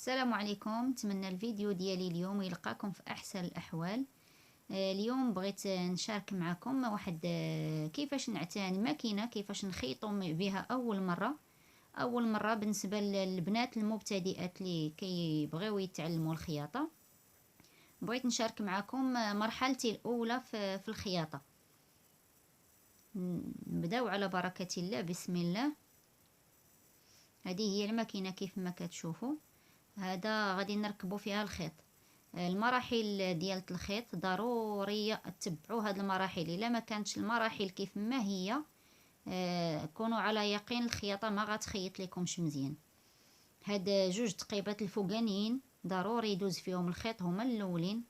السلام عليكم. نتمنى الفيديو ديالي اليوم يلقاكم في احسن الاحوال. اليوم بغيت نشارك معكم واحد كيفاش نعتني ماكينه، كيفاش نخيطوا بها اول مره بالنسبه للبنات المبتدئات اللي كيبغيو يتعلموا الخياطه. بغيت نشارك معكم مرحلتي الاولى في الخياطه. نبداو على بركه الله. بسم الله. هذه هي الماكينه كيف ما كتشوفوا. هذا غادي نركبوا فيها الخيط. المراحل ديال الخيط ضروريه تتبعوا هاد المراحل. الا ما كانتش المراحل كيف ما هي كونوا على يقين الخياطه ما غتخيط لكمش مزيان. هاد جوج تقيبات الفوقانيين ضروري يدوز فيهم الخيط، هما الاولين.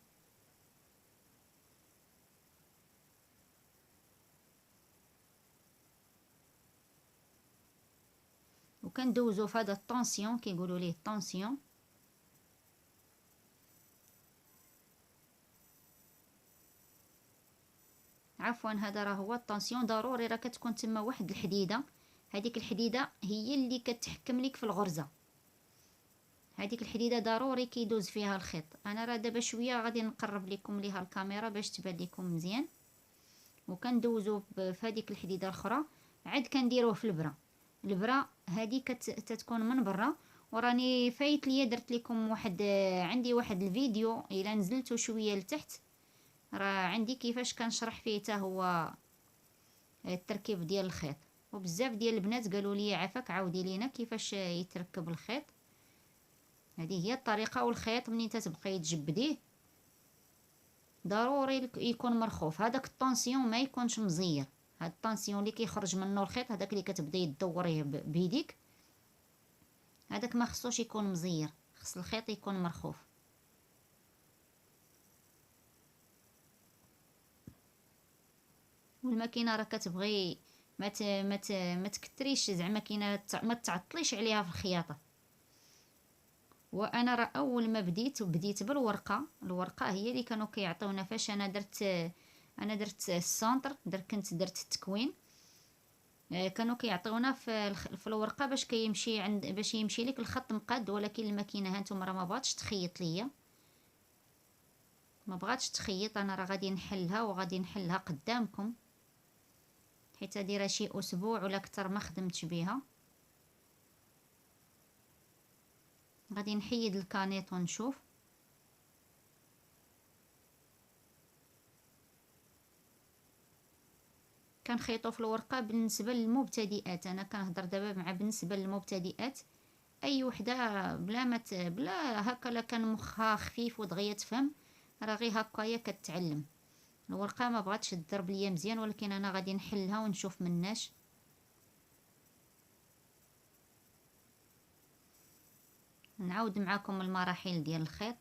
وكندوزو في هذا الطونسيون، كيقولوا ليه الطونسيون. عفوا، هذا راه هو الطونسيون. ضروري راه كتكون تما واحد الحديده، هذيك الحديده هي اللي كتحكم لك في الغرزه. هذيك الحديده ضروري كيدوز فيها الخيط. انا راه دابا شويه غادي نقرب لكم ليها الكاميرا باش تبان لكم مزيان. وكندوزو في هذيك الحديده الاخرى، عاد كنديروه في البرا هذه كتكون من برا. وراني فايت ليا درت لكم واحد عندي واحد الفيديو الا نزلته شويه لتحت، راه عندي كيفاش كنشرح فيه حتى هو التركيب ديال الخيط. وبزاف ديال البنات قالوا لي عافاك عاودي لينا كيفاش يتركب الخيط. هذه هي الطريقه. والخيط منين تتبقاي تجبديه ضروري يكون مرخوف. هذاك الطونسيون ما يكونش مزير. هاد الطونسيون اللي كيخرج منه الخيط، هذاك اللي كتبداي تدوريه بيديك، هذاك ما خصوش يكون مزير، خص الخيط يكون مرخوف. والماكينه راه كتبغي ما تكتريش، زعما كاينه ما تعطليش عليها في الخياطه. وانا راه اول ما بديت الورقه هي اللي كانوا كيعطيونا. فاش انا درت السونتر، درت التكوين. كانوا كيعطيونا في الورقه باش يمشي لك الخط مقاد. ولكن الماكينه هانتوما راه ما بغاتش تخيط ليا، ما بغاتش تخيط. انا راه غادي نحلها وغادي نحلها قدامكم، حيت دايره شي اسبوع ولا اكثر ما خدمتش بها. غادي نحيد الكانيط ونشوف. كنخيطوا في الورقه بالنسبه للمبتدئات. انا كنهضر دابا بالنسبه للمبتدئات. اي وحده بلا هكا لا كان مخها خفيف ودغيا تفهم، راه غير هكايا كتعلم. الورقه ما بغاتش تضرب ليا مزيان، ولكن انا غادي نحلها ونشوف مناش. نعاود معكم المراحل ديال الخيط.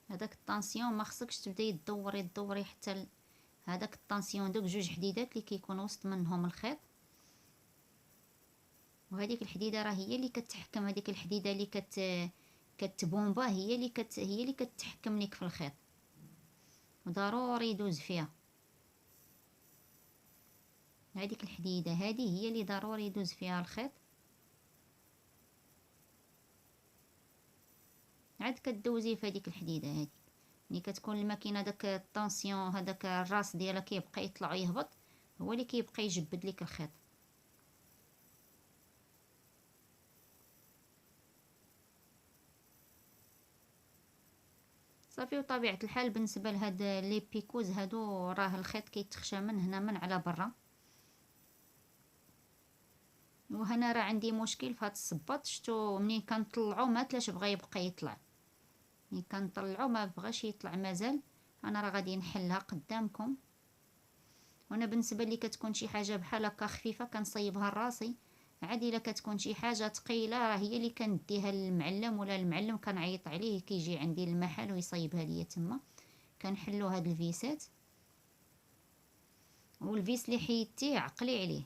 هذاك الطانسيون ما خصكش تبداي تدوري حتى هذاك الطانسيون، دوك جوج حديدات اللي كيكون وسط منهم الخيط. وهذيك الحديده راه هي اللي كتحكم. هذيك الحديده اللي كتبومبا هي اللي كتحكم لك في الخيط، وضروري يدوز فيها. هذيك الحديده هذه هي اللي ضروري يدوز فيها الخيط. عاد كدوزيه في هذيك الحديده هذه. ملي كتكون الماكينه داك الطونسيون هذاك الراس ديالها كيبقى يطلع يهبط، هو اللي كيبقى يجبد لك الخيط. صافي. وطبيعه الحال بالنسبه لهاد لي بيكوز هادو راه الخيط كيتخشى من هنا من على برا. وهنا راه عندي مشكل في هاد الصباط. شتو منين كنطلعو ما تلاش بغا يبقى يطلع، ملي كنطلعو ما بغاش يطلع مازال. انا راه غادي نحلها قدامكم. وانا بالنسبه لي كتكون شي حاجه بحال هكا خفيفه كنصيبها لراسي. عادي الا كتكون شي حاجه ثقيله راه هي اللي كنديها للمعلم، ولا المعلم كنعيط عليه كيجي عندي للمحل ويصيبها ليا تما. كنحلو هاد الفيسات. والفيس اللي حيدتيه عقلي عليه.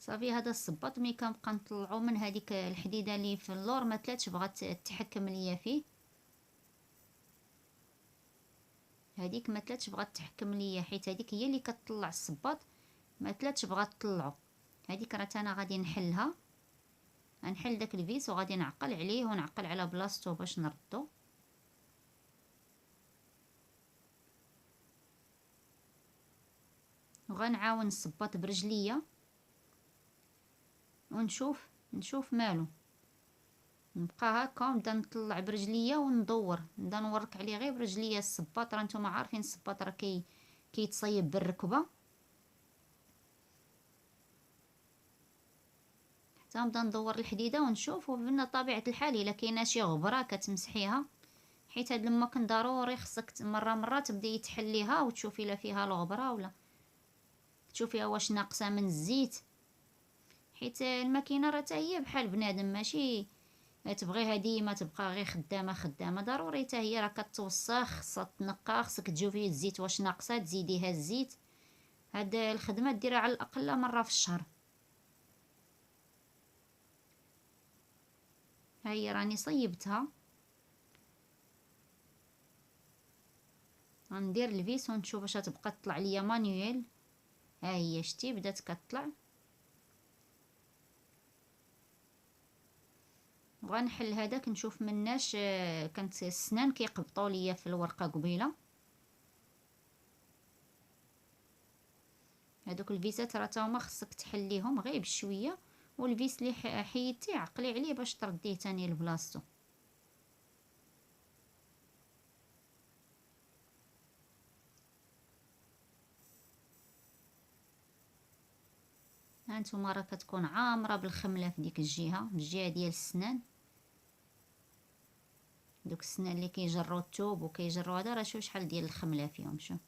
صافي هذا الصباط ملي كنبقى نطلعو من هذيك الحديده اللي في اللور ما تلاتش بغات تحكم ليا فيه، هذيك ما تلاتش بغات تحكم ليا حيت هذيك هي اللي كتطلع الصباط، ما تلاتش بغات تطلعو. هذيك راه انا غادي نحلها، غنحل داك الفيس وغادي نعقل عليه ونعقل على بلاصتو باش نردو. وغنعاون الصباط برجليا ونشوف مالو، نبقى هكا نبدا نطلع برجليا وندور، نبدا نورك عليه غير برجليا. الصباط راه نتوما عارفين الصباط راه كيتصيب بالركبه، حتى نبدا ندور الحديده ونشوف. ومن طبيعه الحال الا كاينه شي غبره كتمسحيها، حيت هاد الماكن ضروري خصك مره تبداي تحليها وتشوفي الا فيها الغبره ولا تشوفيها واش ناقصه من الزيت، حيت الماكينه راه حتى هي بحال بنادم، ماشي تبغيها ديما تبقى غير خدامه، ضروري حتى هي راه كتوسخ، خصها تنقى، خصك تشوفي الزيت واش ناقصه تزيديها الزيت. هاد الخدمه ديرها على الاقل مره في الشهر. هاي راني صيبتها، غندير الفيس ونشوف واش تبقى تطلع ليا مانيويل. ها هي شتي بدات كتطلع، وغنحل هذاك نشوف مناش كانت السنان كيقبطوا ليا في الورقه قبيله. هذوك الفيسات راه تاهما خصك تحليهم غير بشويه، والفيس اللي حيدتي عقلي عليه باش ترديه تاني لبلاصتو. هانتوما راه كتكون عامره بالخمله في ديك الجهه، الجهه ديال السنان، دوك السنان اللي كيجروا الثوب وكيجروا هذا راه شوف شحال ديال الخمله فيهم. شوف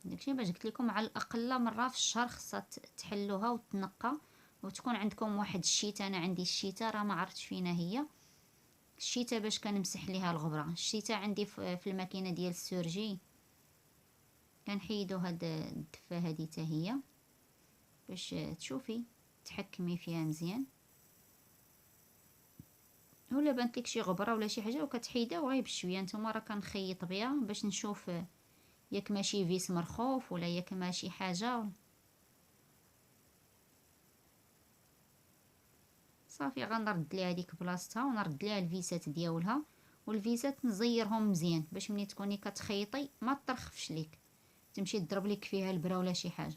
داكشي باش قلت لكم على الاقل مره في الشهر خصها تحلوها وتنقى، وتكون عندكم واحد الشيته. انا عندي الشيته راه ما عرفتش فينا هي الشيته باش كنمسح ليها الغبره. الشيته عندي في الماكينه ديال السورجي، كنحيدو هاد الدفه هادي حتى هي باش تشوفي تحكمي فيها مزيان. ولا بانت لك شي غبره ولا شي حاجه وكتحيدها وغير بشويه. نتوما راه كنخيط بها باش نشوف ياك ماشي فيس مرخوف ولا ياك ماشي حاجه. صافي غنرد ليها هذيك بلاصتها ونرد ليها الفيسات ديالها، والفيسات نزيرهم مزيان باش ملي تكوني كتخيطي ما ترخفش ليك تمشي تضرب لك فيها البرا ولا شي حاجه.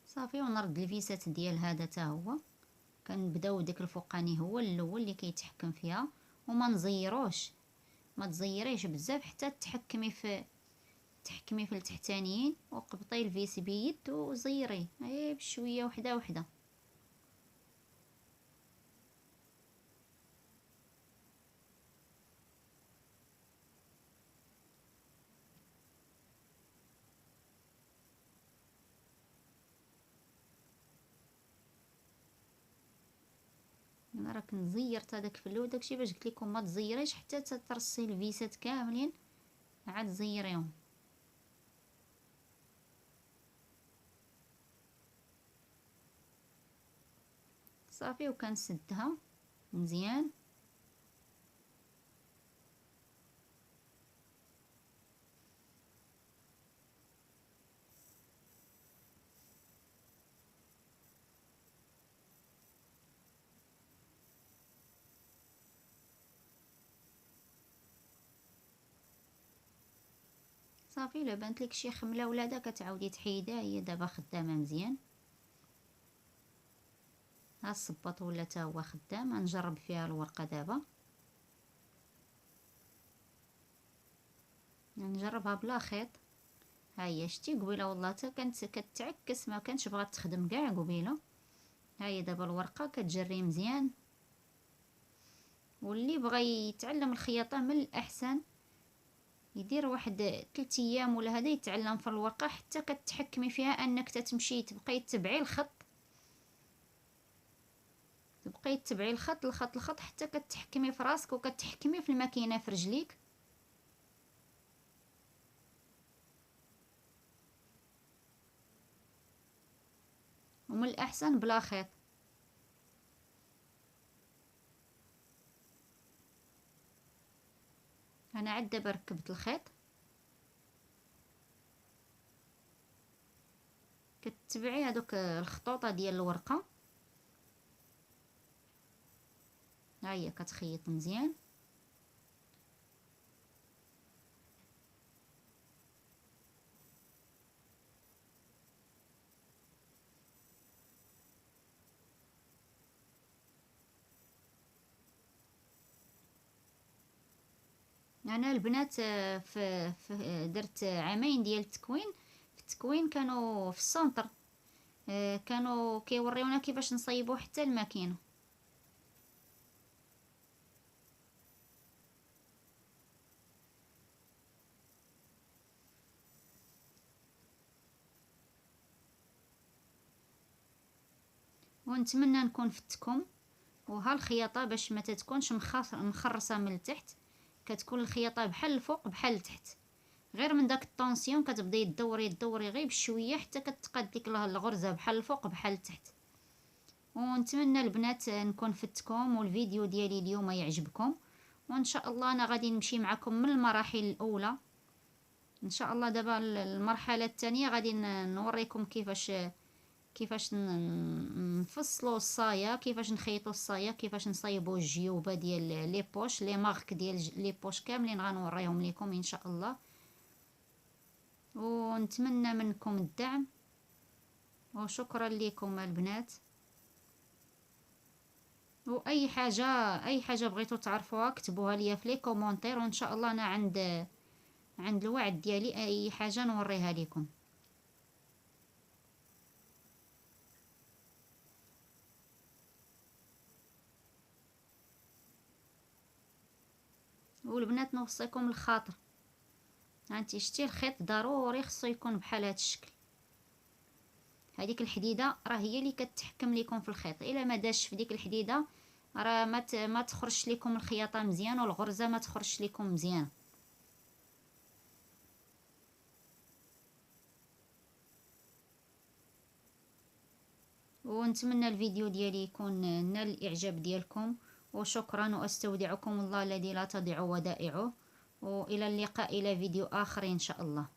صافي ونرد الفيسات ديال هذا حتى هو، كنبداو داك الفوقاني هو الاول اللي كيتحكم فيها، وما نزيروش، ما تزيريش بزاف حتى تحكمي في التحتانيين، وقبطي الفيس بيد وزيريه غير بشويه وحده وحده. انا راك نزيرت هذاك في الاول، داكشي باش قلت لكم ما تزيريش حتى ترصي الفيسات كاملين عاد زيريهم. صافي وكنسدها مزيان. صافي الا بانت لك شي خمله ولا دا كتعاودي تحيدها، هي دابا خدامه مزيان. ها الصباط ولا تا هو خدام، غنجرب فيها الورقه دابا، نجربها بلا خيط. ها هي شتي قبيله والله حتى كانت كتعكس، ما كانتش بغات تخدم كاع قبيله. ها هي دابا الورقه كتجري مزيان. واللي بغى يتعلم الخياطه من الاحسن يدير واحد 3 ايام ولا هذا يتعلم في الورقه، حتى كتحكمي فيها انك تتمشي تبقاي تبعي الخط، تبقاي تبعي الخط حتى كتحكمي في راسك وكتحكمي في الماكينه في رجليك. ومن الاحسن بلا خيط. انا عاد دابا ركبت الخيط. كتبعي هذوك الخطوطه ديال الورقه، ها هي كتخيط مزيان. انا البنات درت عامين ديال التكوين. في التكوين كانوا في السونتر، كانوا كيوريونا كيفاش نصايبوا حتى الماكينه. ونتمنى نكون فتكم. وها الخياطه باش ما تتكونش مخرصه من التحت، كتكون الخياطه بحال الفوق بحال التحت، غير من داك الطونسيون كتبداي تدوري غير بشويه حتى كتقاد ديك الغرزه بحال الفوق بحال التحت. ونتمنى البنات نكون فتكم والفيديو ديالي اليوم يعجبكم. وان شاء الله انا غادي نمشي معكم من المراحل الاولى. ان شاء الله دابا المرحله الثانيه غادي نوريكم كيفاش نفصلوا الصايه، كيفاش نخيطوا الصايه، كيفاش نصايبوا الجيوبه ديال لي بوش، لي مارك ديال لي بوش كاملين غنوريهم لكم ان شاء الله. ونتمنى منكم الدعم، وشكرا لكم البنات. واي حاجه بغيتوا تعرفوها كتبوها ليا في لي كومونتير، وان شاء الله انا عند الوعد ديالي اي حاجه نوريها لكم. والبنات نوصيكم الخاطر، هانتي شتي الخيط ضروري خصو يكون بحال هذا الشكل. هذيك الحديده راه هي اللي كتحكم لكم في الخيط، الا ما داش في ديك الحديده راه ما تخرجش لكم الخياطه مزيان، والغرزه ما تخرجش لكم مزيان. ونتمنى الفيديو ديالي يكون نال الاعجاب ديالكم، وشكرا، واستودعكم الله الذي لا تضيع ودائعه، والى اللقاء الى فيديو اخر ان شاء الله.